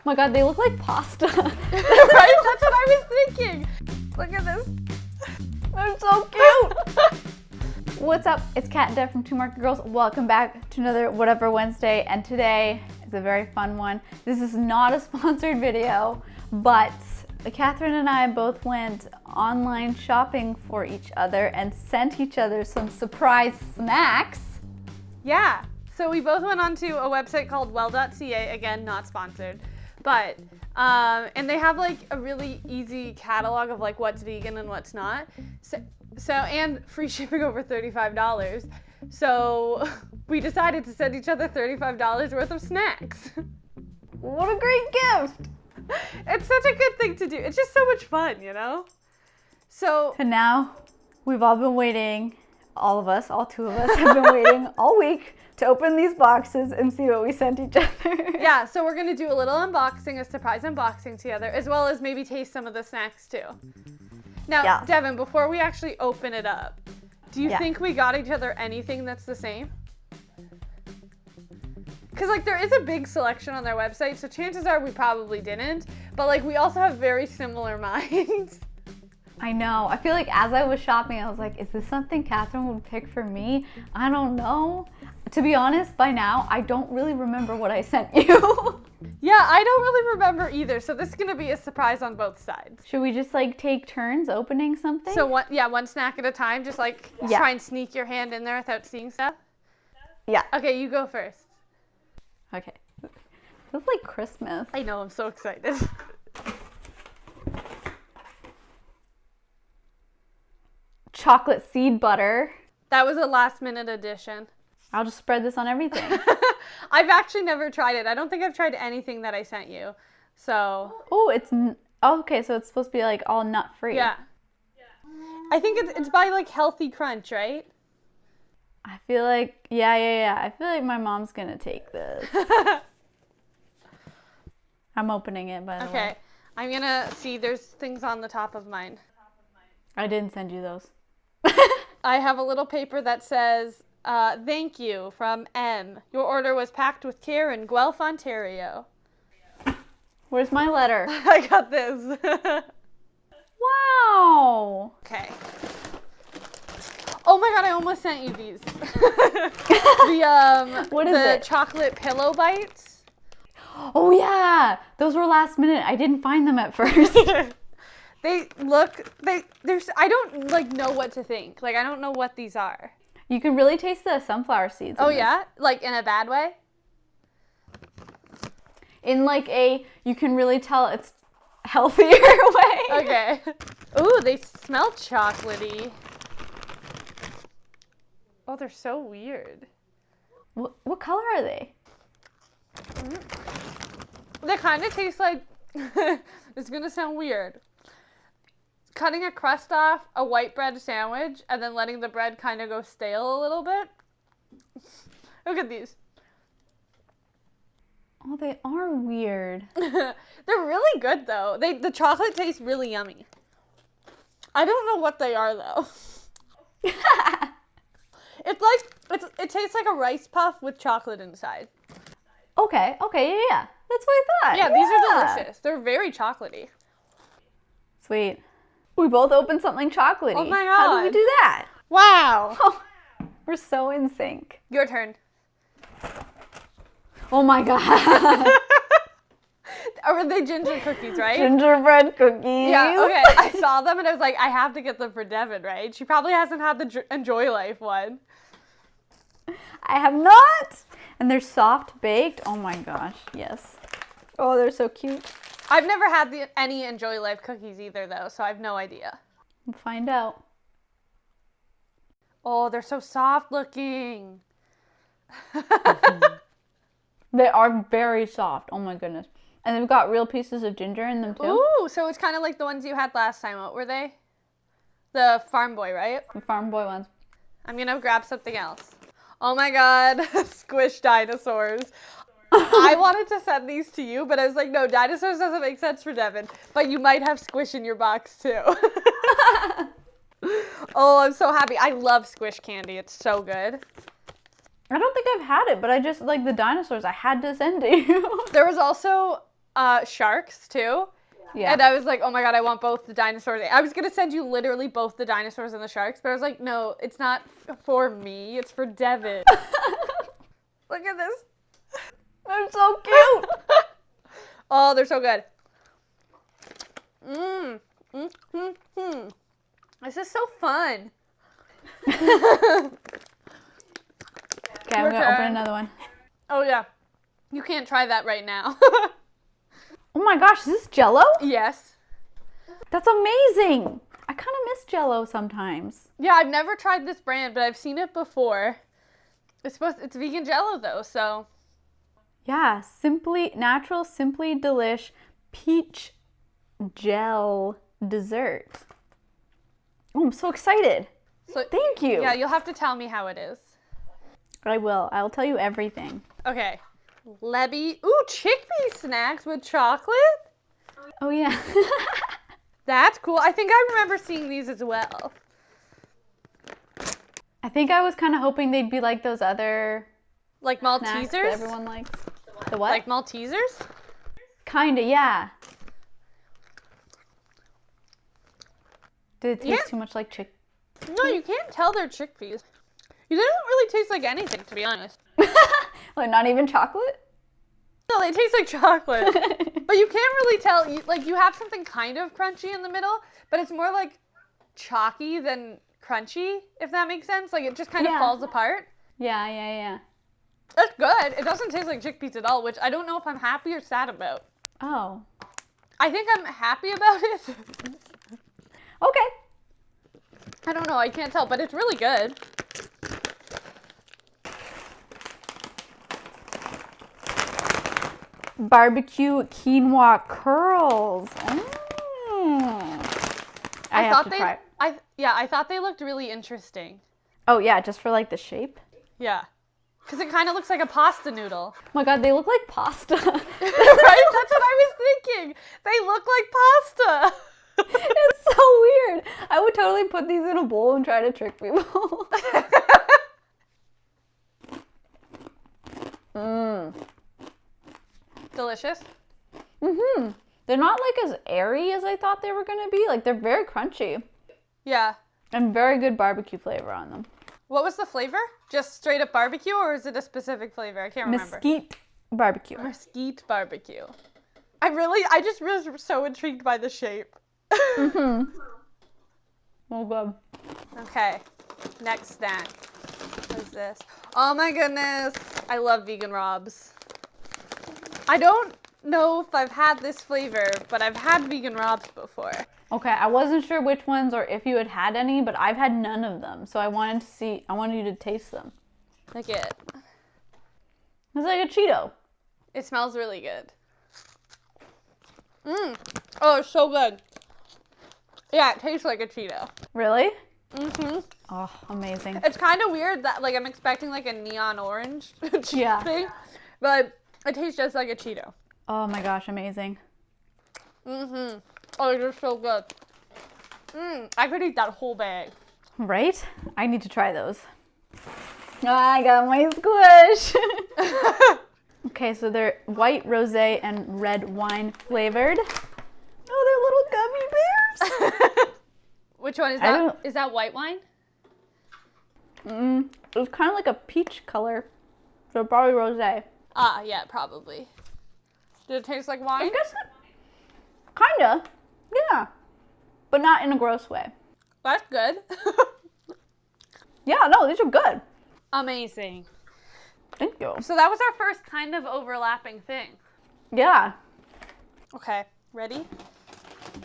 my God, they look like pasta. Right? That's what I was thinking. Look at this. They're so cute. What's up? It's Kat and Deb from Two Market Girls. Welcome back to another Whatever Wednesday, and today is a very fun one. This is not a sponsored video, but Catherine and I both went online shopping for each other and sent each other some surprise snacks. Yeah. So we both went onto a website called Well.ca, again, not sponsored, but, and they have like a really easy catalog of like what's vegan and what's not. So and free shipping over $35. So we decided to send each other $35 worth of snacks. What a great gift. It's such a good thing to do. It's just so much fun, you know? So And now we've all been waiting, all of us, all two of us have been waiting all week to open these boxes and see what we sent each other. yeah, so we're gonna do a little unboxing, a surprise unboxing together, as well as maybe taste some of the snacks too. Now, Yeah. Devin, before we actually open it up, do you Yeah. think we got each other anything that's the same? Because like there is a big selection on their website, so chances are we probably didn't, but like we also have very similar minds. I know. I feel like as I was shopping, I was like, is this something Catherine would pick for me? I don't know. To be honest, by now, I don't really remember what I sent you. Yeah, I don't really remember either, so this is gonna be a surprise on both sides. Should we just like take turns opening something? So one snack at a time, just like Yeah. try and sneak your hand in there without seeing stuff. Yeah. Okay, you go first. Okay. Feels like Christmas. I know, I'm so excited. Chocolate seed butter. That was a last minute addition. I'll just spread this on everything. I've actually never tried it. I don't think I've tried anything that I sent you. So, Oh, okay, so it's supposed to be like all nut free. yeah. I think it's by like Healthy Crunch, right? I feel like, yeah. I feel like my mom's gonna take this. I'm opening it, by the way. Okay. I'm gonna see, there's things on the top of mine. I didn't send you those. I have a little paper that says, thank you from M. Your order was packed with care in Guelph, Ontario. Where's my letter? I got this. Wow. Okay. Oh my god, I almost sent you these. What is the it? chocolate pillow bites. Oh yeah, those were last minute. I didn't find them at first. There's I don't like know what to think. Like I don't know what these are. You can really taste the sunflower seeds. Oh in this. yeah? Like in a bad way? In like you can really tell it's healthier way. Okay. Ooh, they smell chocolatey. Oh, they're so weird. What color are they? They kind of taste like, it's gonna sound weird, cutting a crust off a white bread sandwich and then letting the bread kind of go stale a little bit. Look at these. Oh, they are weird. They're really good though. The chocolate tastes really yummy. I don't know what they are though. It's like, it tastes like a rice puff with chocolate inside. Okay, yeah. That's what I thought. Yeah, these are delicious. They're very chocolatey. Sweet. We both opened something chocolatey. Oh my How did we God. do that? Wow. Oh, we're so in sync. Your turn. Oh my God. Or they ginger cookies, right? Gingerbread cookies. Yeah, okay. I saw them and I was like, I have to get them for Devin, right? She probably hasn't had the Enjoy Life one. I have not. And they're soft baked. Oh my gosh, yes. Oh, they're so cute. I've never had any Enjoy Life cookies either, though, so I have no idea. We'll find out. Oh, they're so soft looking. They are very soft. Oh my goodness. And they've got real pieces of ginger in them too. Ooh, so it's kind of like the ones you had last time. What were they? The Farm Boy, right? The Farm Boy ones. I'm gonna grab something else. Oh my god, squish dinosaurs. I wanted to send these to you, but I was like, no, dinosaurs doesn't make sense for Devin. But you might have squish in your box too. Oh, I'm so happy. I love squish candy. It's so good. I don't think I've had it, but I just like the dinosaurs. I had to send to you. There was also sharks too. Yeah. And I was like, oh my god, I want both the dinosaurs. I was gonna send you literally both the dinosaurs and the sharks, but I was like, no, it's not for me. It's for Devin. Look at this. They're so cute. Oh, they're so good. Mmm. Mm-hmm. This is so fun. Okay, I'm gonna open another one. Oh yeah. You can't try that right now. Oh my gosh, is this Jell-O? Yes. That's amazing. I kind of miss Jell-O sometimes. Yeah, I've never tried this brand, but I've seen it before. It's vegan Jell-O though, so. Yeah, simply natural, simply delish peach gel dessert. Oh, I'm so excited. So Thank you. Yeah, you'll have to tell me how it is. I will. I'll tell you everything. Okay. Lebby. Ooh, chickpea snacks with chocolate? Oh yeah. That's cool. I think I remember seeing these as well. I think I was kind of hoping they'd be like those other Like snacks that Maltesers? everyone likes. The what? Like Maltesers? Kinda, yeah. Did it taste Yeah. too much like chick? No, you can't tell they're chickpeas. They don't really taste like anything, to be honest. Like not even chocolate? No, they taste like chocolate. But you can't really tell. You have something kind of crunchy in the middle, but it's more like chalky than crunchy, if that makes sense. Like it just kind of Yeah. falls apart. Yeah. It's good. It doesn't taste like chickpeas at all, which I don't know if I'm happy or sad about. Oh. I think I'm happy about it. Okay. I don't know. I can't tell, but it's really good. Barbecue quinoa curls. I have to try it. I thought they looked really interesting. Oh yeah, just for like the shape. Yeah. Because it kind of looks like a pasta noodle. Oh my god, they look like pasta. Right? That's what I was thinking. They look like pasta. It's so weird. I would totally put these in a bowl and try to trick people. Delicious. They're not like as airy as I thought they were gonna be. Like they're very crunchy Yeah. and very good barbecue flavor on them. What was the flavor? Just straight up barbecue, or is it a specific flavor? I can't remember. Mesquite barbecue. Mesquite barbecue. I just was so intrigued by the shape. Oh god. Okay, next snack. What is this? Oh my goodness. I love vegan Robs. I don't know if I've had this flavor, but I've had vegan Robs before. Okay, I wasn't sure which ones or if you had had any, but I've had none of them. So I wanted you to taste them. Like it. It's like a Cheeto. It smells really good. Oh, it's so good. Yeah, it tastes like a Cheeto. Really? Mm-hmm. Oh, amazing. It's kind of weird that, like, I'm expecting, like, a neon orange Yeah. thing, but it tastes just like a Cheeto. Oh my gosh, amazing. Mm-hmm. Oh, it's just so good. I could eat that whole bag. Right? I need to try those. I got my squish. Okay, so they're white, rosé, and red wine flavored. Oh, they're little gummy bears. Which one is that? Is that white wine? It was kind of like a peach color, so probably rosé. Ah, yeah, probably. Did it taste like wine? I guess kinda, yeah, but not in a gross way. That's good. Yeah, no, these are good. Amazing. Thank you. So that was our first kind of overlapping thing. Yeah. Okay, ready?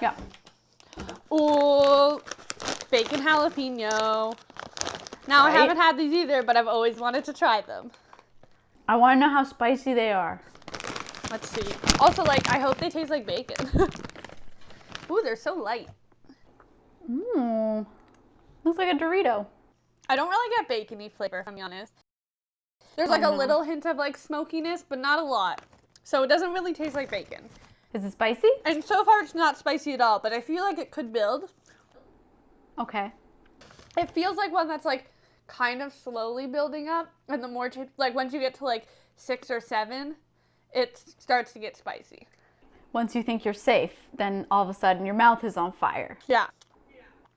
Yeah. Ooh, bacon jalapeno. Now, I Right? haven't had these either, but I've always wanted to try them. I want to know how spicy they are. Let's see. Also, like, I hope they taste like bacon. Ooh, they're so light. Mmm. Looks like a Dorito. I don't really get bacony flavor, if I'm honest. There's like a little hint of like smokiness, but not a lot. So it doesn't really taste like bacon. Is it spicy? And so far it's not spicy at all, but I feel like it could build. Okay. It feels like one that's like kind of slowly building up, and the more like once you get to like 6 or 7, it starts to get spicy. once you think you're safe, then all of a sudden your mouth is on fire. Yeah.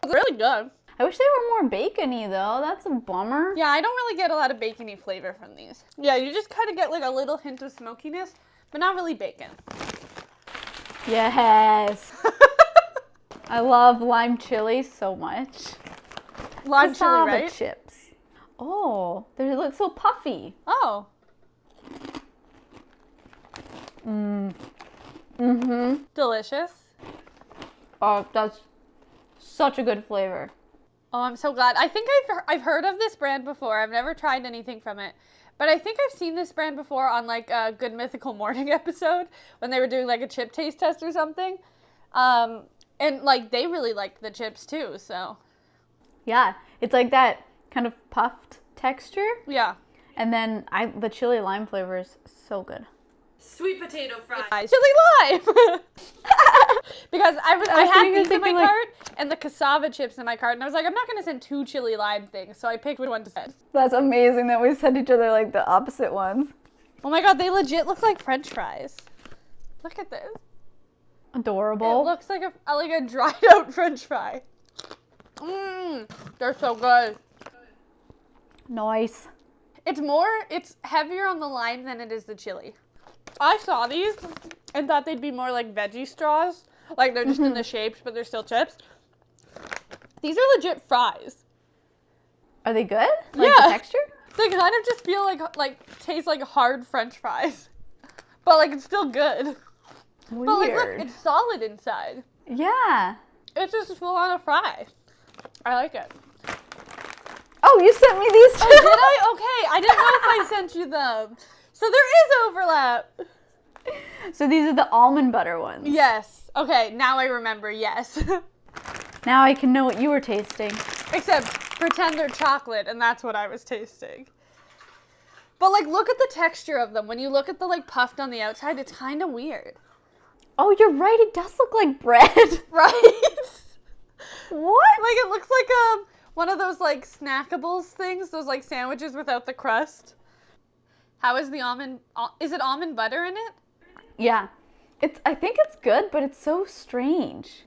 It's really good. I wish they were more bacony though. That's a bummer. Yeah, I don't really get a lot of bacony flavor from these. Yeah, you just kind of get like a little hint of smokiness, but not really bacon. Yes. I love lime chili so much. Lime chili, Cassava right? chips. Oh, they look so puffy. Oh. Delicious. Oh, that's such a good flavor. Oh, I'm so glad. I think I've heard of this brand before. I've never tried anything from it. But I think I've seen this brand before on like a Good Mythical Morning episode when they were doing like a chip taste test or something. And like they really liked the chips too, so. Yeah, it's like that kind of puffed texture. Yeah. And then the chili lime flavor is so good. Sweet potato fries. Chili lime! Because I had these in my cart and the cassava chips in my cart, and I was like, I'm not going to send 2 chili lime things, so I picked which one to send. That's amazing that we sent each other like the opposite ones. Oh my god, they legit look like French fries. Look at this. Adorable. It looks like a dried out French fry. They're so good. Nice. It's heavier on the lime than it is the chili. I saw these and thought they'd be more like veggie straws. Like they're just in the shapes, but they're still chips. These are legit fries. Are they good? Like Yeah. the texture? They kind of just feel like taste like hard French fries. But like it's still good. Weird. But like look, it's solid inside. Yeah. It's just full on a fry. I like it. Oh, you sent me these too. Oh, did I? Okay, I didn't know if I sent you them. So there is overlap. So these are the almond butter ones. Yes. Okay, now I remember, yes. Now I can know what you were tasting. Except pretend they're chocolate, and that's what I was tasting. But like, look at the texture of them. When you look at the like puffed on the outside, it's kind of weird. Oh, you're right. It does look like bread. Right? What? Like it looks like one of those like snackables things, those like sandwiches without the crust. How is the almond? Is it almond butter in it? Yeah. I think it's good, but it's so strange.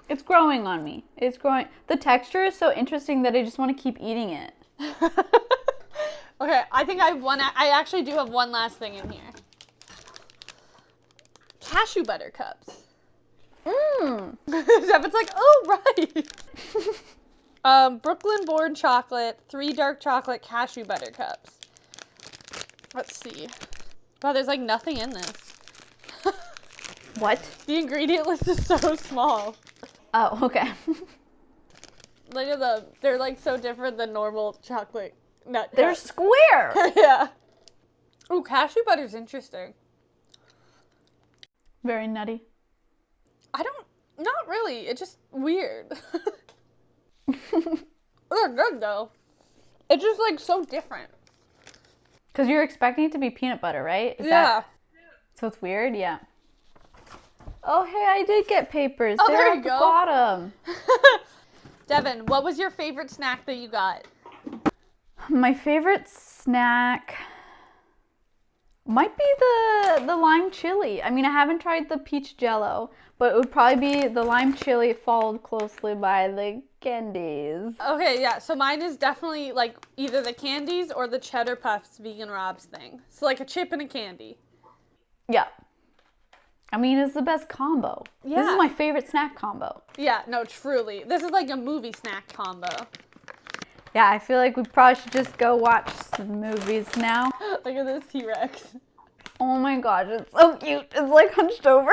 It's growing on me. It's growing. The texture is so interesting that I just want to keep eating it. Okay, I think I actually do have one last thing in here. Cashew butter cups. It's like, oh, right. Brooklyn Born chocolate, 3 dark chocolate cashew butter cups. Let's see. Wow, there's like nothing in this. What? The ingredient list is so small. Oh, okay. Look at them. They're like so different than normal chocolate nut They're cups. square. Yeah. Ooh, cashew butter's interesting. Very nutty. Not really. It's just weird. They're good though. It's just like so different. Because you're expecting it to be peanut butter, right? Yeah. So it's weird? Yeah. Oh, hey, I did get papers. Oh, They're there at you the go. bottom. Devin, what was your favorite snack that you got? My favorite snack might be the lime chili. I mean, I haven't tried the peach jello, but it would probably be the lime chili followed closely by the candies. Okay, yeah. So mine is definitely like either the candies or the Cheddar Puffs Vegan Robs thing. So like a chip and a candy. Yeah. I mean, it's the best combo. Yeah. This is my favorite snack combo. Yeah, no, truly. This is like a movie snack combo. Yeah, I feel like we probably should just go watch some movies now. Look at this T-Rex. Oh my gosh, it's so cute. It's like hunched over.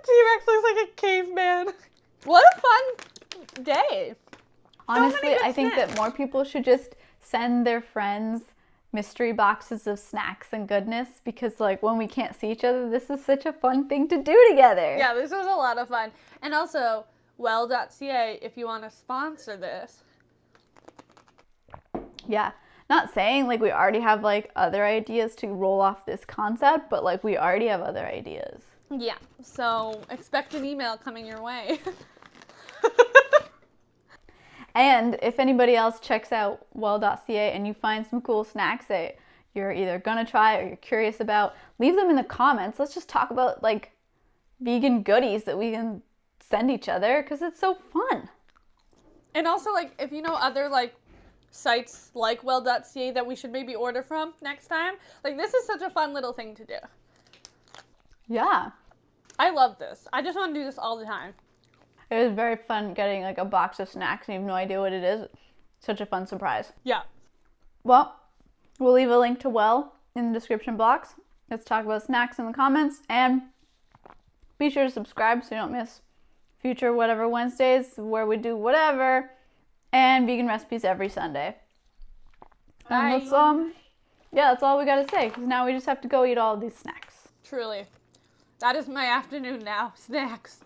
T-Rex looks like a caveman. What a fun day. Honestly, good I think that snacks. more people should just send their friends mystery boxes of snacks and goodness, because like when we can't see each other, this is such a fun thing to do together. Yeah, this was a lot of fun. And also, Well.ca, if you want to sponsor this. Yeah. Not saying like we already have like other ideas to roll off this concept, but like we already have other ideas. Yeah, so expect an email coming your way. And if anybody else checks out Well.ca and you find some cool snacks that you're either gonna try or you're curious about. Leave them in the comments. Let's just talk about like vegan goodies that we can send each other because it's so fun. And also, like, if you know other, like, sites like Well.ca that we should maybe order from next time, like, this is such a fun little thing to do. Yeah. I love this. I just want to do this all the time. It was very fun getting like a box of snacks and you have no idea what it is. Such a fun surprise. Yeah. Well, we'll leave a link to Well in the description box. Let's talk about snacks in the comments and be sure to subscribe so you don't miss future whatever Wednesdays where we do whatever and vegan recipes every Sunday. And that's that's all we gotta say because now we just have to go eat all of these snacks. Truly. That is my afternoon now. Snacks.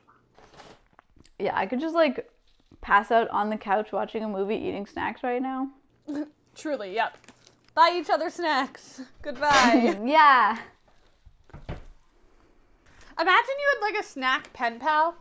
Yeah, I could just like pass out on the couch watching a movie eating snacks right now. Truly, yep. Buy each other snacks. Goodbye. Yeah. Imagine you had like a snack pen pal.